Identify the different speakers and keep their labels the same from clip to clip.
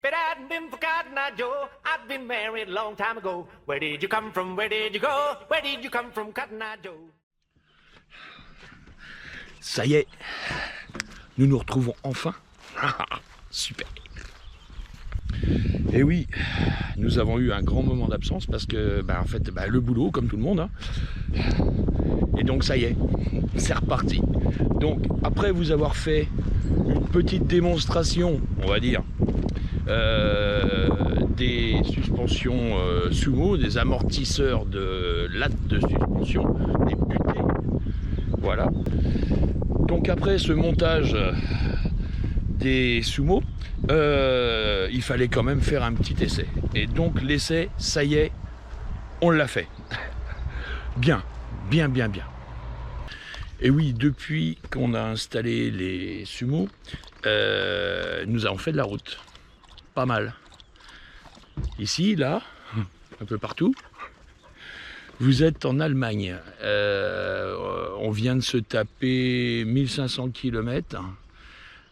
Speaker 1: But I hadn't been for Cotton Eye Joe. I'd been married a long time ago. Where did you come from? Where did you go? Where did you come from, Cotton Eye Joe?
Speaker 2: Ça y est, nous nous retrouvons enfin. Super. Et oui, nous avons eu un grand moment d'absence parce que, en fait, le boulot, comme tout le monde. Hein. Et donc ça y est, c'est reparti. Donc après vous avoir fait une petite démonstration, on va dire, des suspensions sumo, des amortisseurs de lattes de suspension, des butées. Voilà. Donc après ce montage des sumo, il fallait quand même faire un petit essai. Et donc l'essai, ça y est, on l'a fait. Bien, bien, bien, bien. Et oui, depuis qu'on a installé les sumo, nous avons fait de la route. Pas mal. Ici, là, un peu partout. Vous êtes en Allemagne. On vient de se taper 1500 km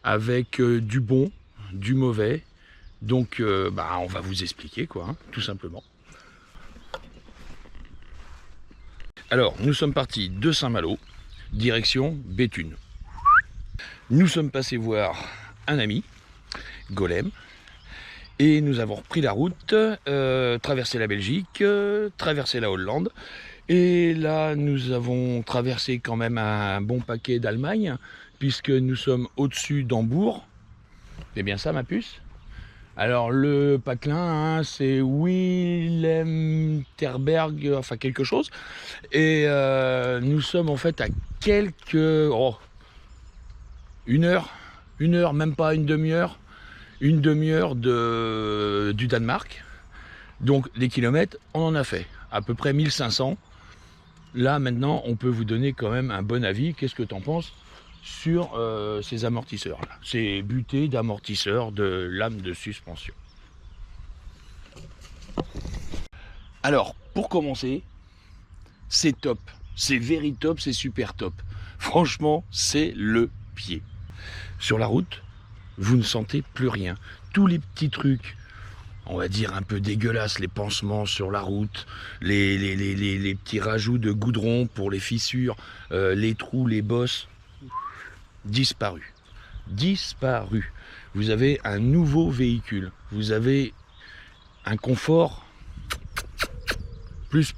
Speaker 2: avec du bon, du mauvais. Donc, on va vous expliquer, quoi, hein, tout simplement. Alors, nous sommes partis de Saint-Malo, direction Béthune. Nous sommes passés voir un ami, Golem, et nous avons repris la route, traversé la Belgique, traversé la Hollande, et là nous avons traversé quand même un bon paquet d'Allemagne, puisque nous sommes au-dessus d'Hambourg. C'est bien ça, ma puce? Alors le patelin, hein, c'est Willem Terberg, enfin quelque chose, et nous sommes en fait à quelques... une heure, même pas une demi-heure du Danemark. Donc les kilomètres, on en a fait à peu près 1500. Là maintenant, on peut vous donner quand même un bon avis. Qu'est-ce que tu en penses sur ces amortisseurs là, ces butées d'amortisseurs de lames de suspension? Alors pour commencer, c'est top, c'est very top, c'est super top. Franchement, c'est le pied. Sur la route, vous ne sentez plus rien. Tous les petits trucs, on va dire un peu dégueulasses, les pansements sur la route, les petits rajouts de goudron pour les fissures, les trous, les bosses, disparu. Disparu. Vous avez un nouveau véhicule. Vous avez un confort plus.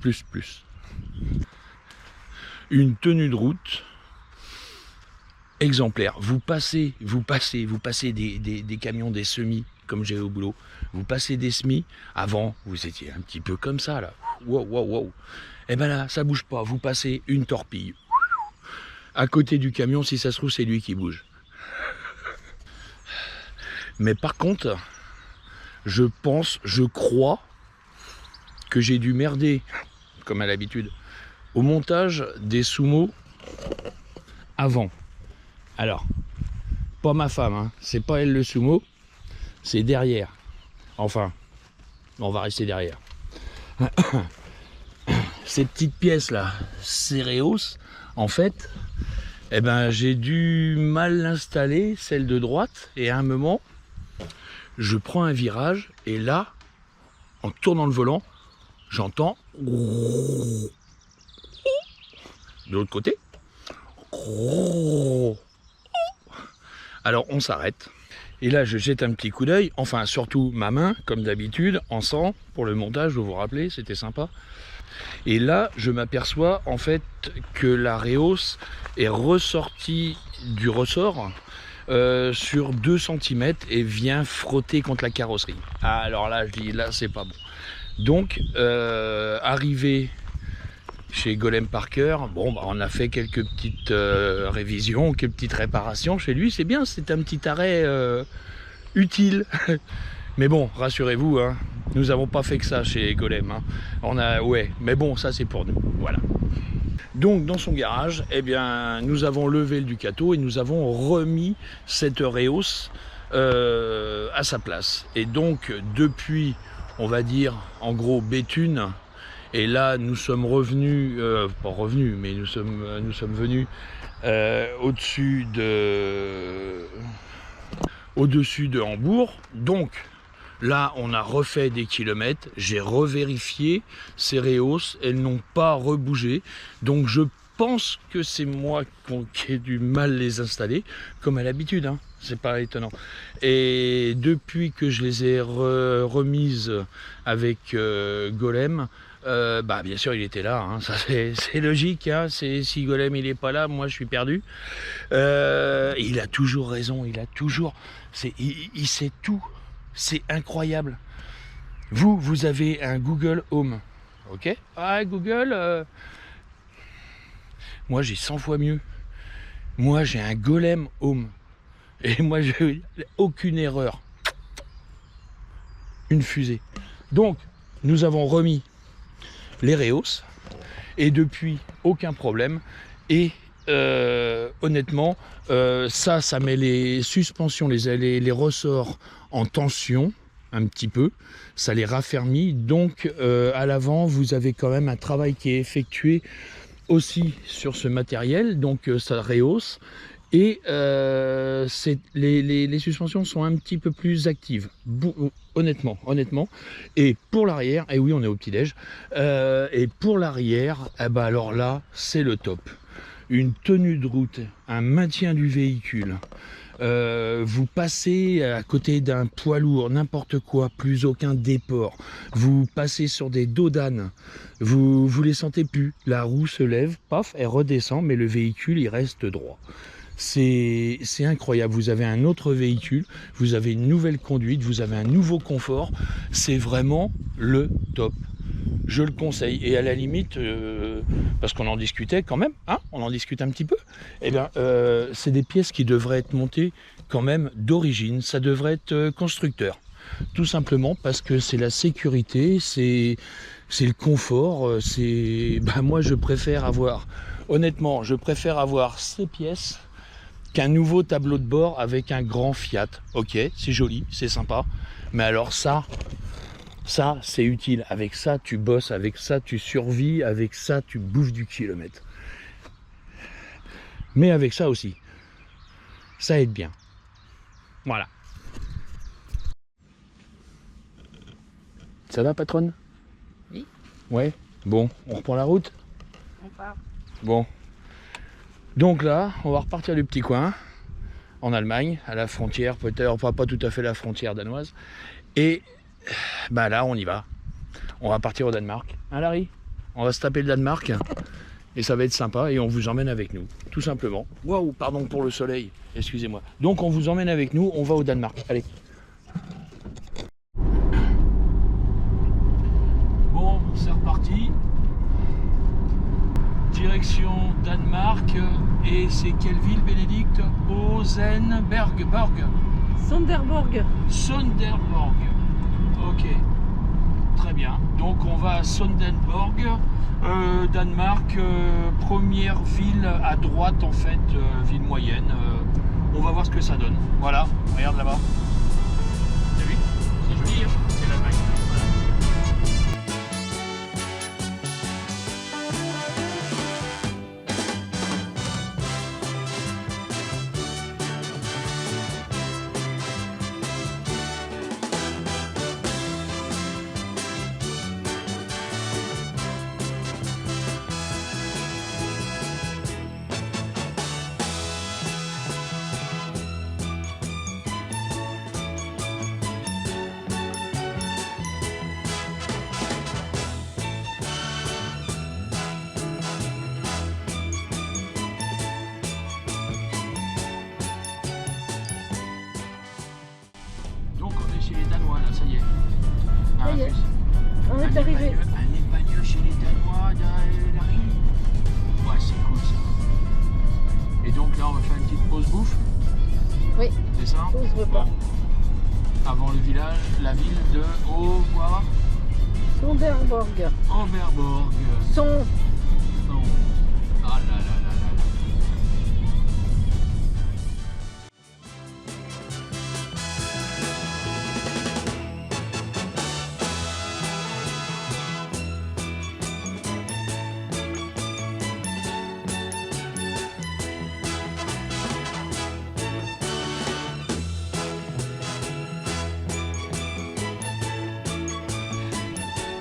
Speaker 2: Une tenue de route exemplaire. Vous passez des camions, des semis, comme j'ai au boulot. Vous passez des semis. Avant, vous étiez un petit peu comme ça, là. Wow. Et ben là, ça bouge pas. Vous passez une torpille. À côté du camion, si ça se trouve, c'est lui qui bouge. Mais par contre, je crois que j'ai dû merder, comme à l'habitude, au montage des sumo avant. Alors, pas ma femme, hein. C'est pas elle le sumo, c'est derrière. Enfin, on va rester derrière. Ces petites pièces là, Céréos, en fait, j'ai dû mal l'installer, celle de droite, et à un moment, je prends un virage, et là, en tournant le volant, j'entends de l'autre côté. Alors on s'arrête. Et là je jette un petit coup d'œil, enfin surtout ma main, comme d'habitude, en sang, pour le montage, vous vous rappelez, c'était sympa. Et là je m'aperçois en fait que la Reos est ressortie du ressort sur 2 cm et vient frotter contre la carrosserie. Alors là je dis, là c'est pas bon. Donc arrivé chez Golem Parker, on a fait quelques petites révisions, quelques petites réparations chez lui, c'est bien, c'est un petit arrêt utile. Mais bon, rassurez-vous, hein, nous n'avons pas fait que ça chez Golem. Hein. Mais bon, ça c'est pour nous, voilà. Donc dans son garage, nous avons levé le Ducato et nous avons remis cette Reos à sa place. Et donc depuis, on va dire, en gros Béthune, et là nous sommes revenus, pas revenus, mais nous sommes venus au-dessus de Hambourg. Donc Là, on a refait des kilomètres, j'ai revérifié ces Reos, elles n'ont pas rebougé. Donc je pense que c'est moi qui ai du mal les installer, comme à l'habitude, hein. C'est pas étonnant. Et depuis que je les ai remises avec Golem, bah bien sûr il était là, hein. Ça c'est logique, hein. Si Golem il est pas là, moi je suis perdu. Il a toujours raison, il a toujours, il sait tout, c'est incroyable. Vous avez un Google Home, ok? Ah Google, moi j'ai 100 fois mieux. Moi j'ai un Golem Home. Et moi j'ai aucune erreur. Une fusée. Donc nous avons remis les Reos. Et depuis aucun problème. Et honnêtement, ça met les suspensions, les ressorts en tension un petit peu, ça les raffermit, donc à l'avant vous avez quand même un travail qui est effectué aussi sur ce matériel, donc ça rehausse, et les suspensions sont un petit peu plus actives, honnêtement, et pour l'arrière, et oui on est au petit-déj, et pour l'arrière, eh ben alors là c'est le top. Une tenue de route, un maintien du véhicule, vous passez à côté d'un poids lourd, n'importe quoi, plus aucun déport, vous passez sur des dos d'âne, vous les sentez plus, la roue se lève, paf, elle redescend, mais le véhicule il reste droit. C'est incroyable, vous avez un autre véhicule, vous avez une nouvelle conduite, vous avez un nouveau confort, c'est vraiment le top. Je le conseille, et à la limite, parce qu'on en discutait quand même, hein, on en discute un petit peu, eh bien, c'est des pièces qui devraient être montées quand même d'origine, ça devrait être constructeur, tout simplement parce que c'est la sécurité, c'est le confort, moi je préfère avoir, honnêtement, je préfère avoir ces pièces qu'un nouveau tableau de bord avec un grand Fiat. Ok, c'est joli, c'est sympa, mais alors ça c'est utile, avec ça tu bosses, avec ça tu survis, avec ça tu bouffes du kilomètre. Mais avec ça aussi, ça aide bien. Voilà. Ça va patronne?
Speaker 3: Oui.
Speaker 2: Ouais, bon, on reprend la route?
Speaker 3: On part.
Speaker 2: Bon. Donc là, on va repartir du petit coin, en Allemagne, à la frontière, peut-être, enfin pas tout à fait la frontière danoise. Et bah là, on y va. On va partir au Danemark. Hein Larry? On va se taper le Danemark. Et ça va être sympa et on vous emmène avec nous, tout simplement. Waouh, pardon pour le soleil, excusez-moi. Donc on vous emmène avec nous, on va au Danemark. Allez. Bon, c'est reparti. Direction Danemark. Et c'est quelle ville, Bénédicte? Osenberg.
Speaker 3: Sonderborg.
Speaker 2: Sonderborg. Ok. Très bien. Donc on va à Sonderborg, Danemark, première ville à droite en fait, ville moyenne. On va voir ce que ça donne. Voilà, regarde là-bas. T'as vu? C'est joli, hein? C'est l'Allemagne. Voilà. Chez les Danois là, ça y est.
Speaker 3: Ça y est, on est arrivé.
Speaker 2: Un épagneux chez les Danois, Larry. Ouais, c'est cool ça. Et donc là, on va faire une petite pause bouffe.
Speaker 3: Oui.
Speaker 2: C'est ça?
Speaker 3: Pause repas.
Speaker 2: Avant le village, la ville de
Speaker 3: Sonderborg.
Speaker 2: Overborg.
Speaker 3: Son.
Speaker 2: Oh. Ah là là là là là.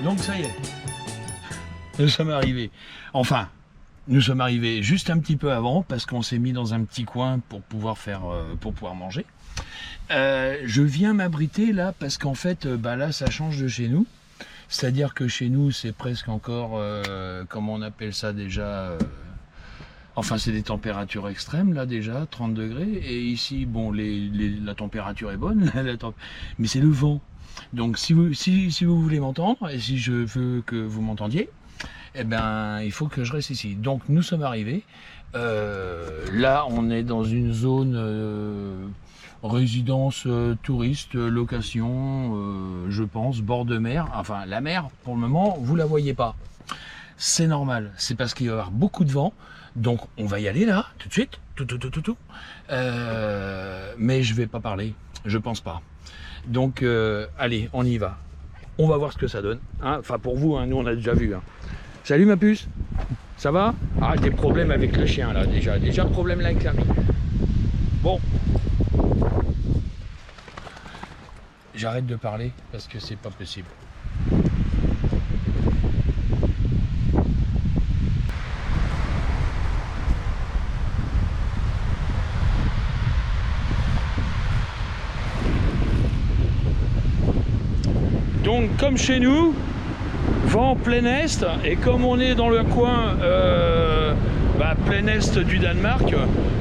Speaker 2: Donc ça y est, nous sommes arrivés. Enfin, nous sommes arrivés juste un petit peu avant parce qu'on s'est mis dans un petit coin pour pouvoir manger. Je viens m'abriter là parce qu'en fait, là, ça change de chez nous. C'est-à-dire que chez nous, c'est presque encore, comment on appelle ça déjà enfin, c'est des températures extrêmes là déjà, 30 degrés. Et ici, bon, la température est bonne, mais c'est le vent. Donc si vous voulez m'entendre, et si je veux que vous m'entendiez, eh ben, il faut que je reste ici. Donc nous sommes arrivés. Là, on est dans une zone résidence touriste, location, je pense, bord de mer. Enfin, la mer, pour le moment, vous la voyez pas. C'est normal, c'est parce qu'il va y avoir beaucoup de vent. Donc on va y aller là, tout de suite, mais je vais pas parler, je pense pas. Donc allez, on y va. On va voir ce que ça donne. Hein, enfin pour vous, hein, nous on a déjà vu. Hein. Salut ma puce, ça va? Ah, des problèmes avec le chien là déjà problème là avec la mie. Bon. J'arrête de parler parce que c'est pas possible. Donc comme chez nous, vent plein est, et comme on est dans le coin plein est du Danemark,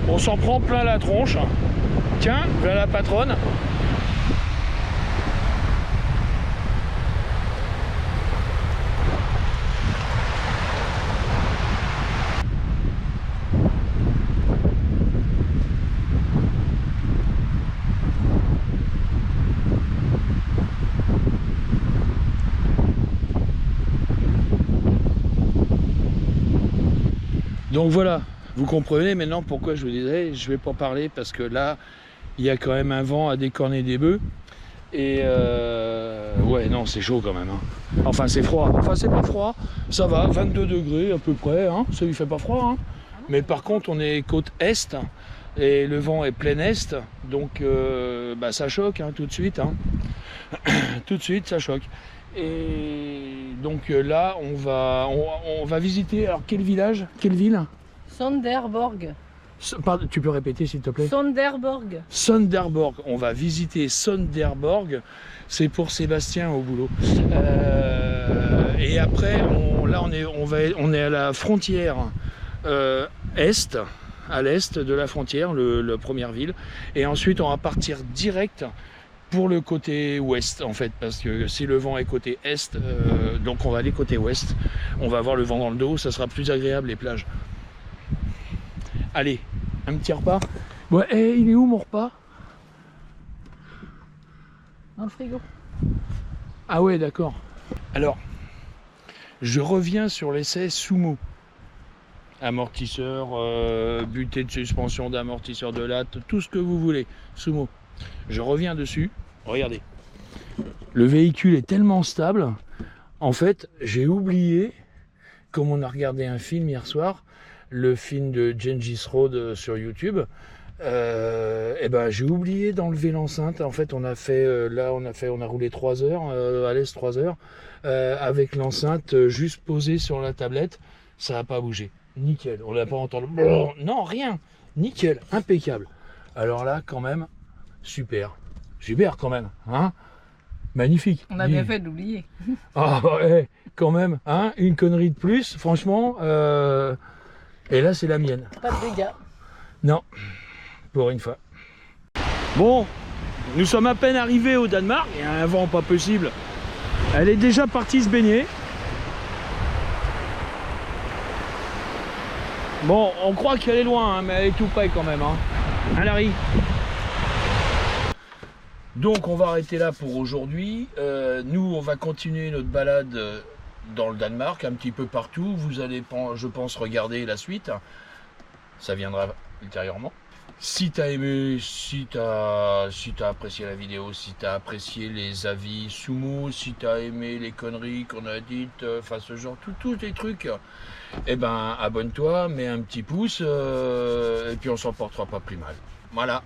Speaker 2: on s'en prend plein la tronche. Tiens, voilà la patronne. Donc voilà, vous comprenez maintenant pourquoi je vous disais, je vais pas parler parce que là, il y a quand même un vent à décorner des bœufs. Et ouais, non, c'est chaud quand même. Hein. Enfin, c'est froid. Enfin, c'est pas froid, ça va, 22 degrés à peu près, hein. Ça lui fait pas froid. Hein. Mais par contre, on est côte est et le vent est plein est, donc ça choque hein, tout de suite. Hein. Tout de suite, ça choque. Et donc là, on va visiter. Alors, quel village? Quelle ville?
Speaker 3: Sonderborg.
Speaker 2: Pardon, tu peux répéter s'il te plaît?
Speaker 3: Sonderborg.
Speaker 2: Sonderborg. On va visiter Sonderborg. C'est pour Sébastien au boulot. Et après, on est à la frontière est, à l'est de la frontière, la première ville. Et ensuite, on va partir direct pour le côté ouest en fait, parce que si le vent est côté est, donc on va aller côté ouest, on va avoir le vent dans le dos, ça sera plus agréable les plages. Allez, un petit repas. Ouais, il est où mon repas?
Speaker 3: Dans le frigo.
Speaker 2: Ah ouais, d'accord. Alors, je reviens sur l'essai Sumo. Amortisseur, butée de suspension d'amortisseur de latte, tout ce que vous voulez. Sumo. Je reviens dessus. Regardez, le véhicule est tellement stable, en fait, j'ai oublié, comme on a regardé un film hier soir, le film de Gengis Road sur YouTube, j'ai oublié d'enlever l'enceinte. En fait, on a roulé 3 heures, à l'est 3 heures, avec l'enceinte juste posée sur la tablette, ça n'a pas bougé. Nickel, on n'a pas entendu, non, rien, nickel, impeccable. Alors là, quand même, super. Super quand même, hein? Magnifique.
Speaker 3: On a bien fait de l'oublier.
Speaker 2: Ah ouais, quand même, hein? Une connerie de plus, franchement. Et là, c'est la mienne.
Speaker 3: Pas de dégâts.
Speaker 2: Non, pour une fois. Bon, nous sommes à peine arrivés au Danemark. Il y a un vent pas possible. Elle est déjà partie se baigner. Bon, on croit qu'elle est loin, hein, mais elle est tout près quand même. Hein, Larry? Donc on va arrêter là pour aujourd'hui. Nous on va continuer notre balade dans le Danemark, un petit peu partout. Vous allez, je pense, regarder la suite. Ça viendra ultérieurement. Si tu as aimé, si tu as apprécié la vidéo, si tu as apprécié les avis Sumo, si tu as aimé les conneries qu'on a dites, enfin ce genre, tous les trucs, eh ben abonne-toi, mets un petit pouce, et puis on s'en portera pas plus mal. Voilà.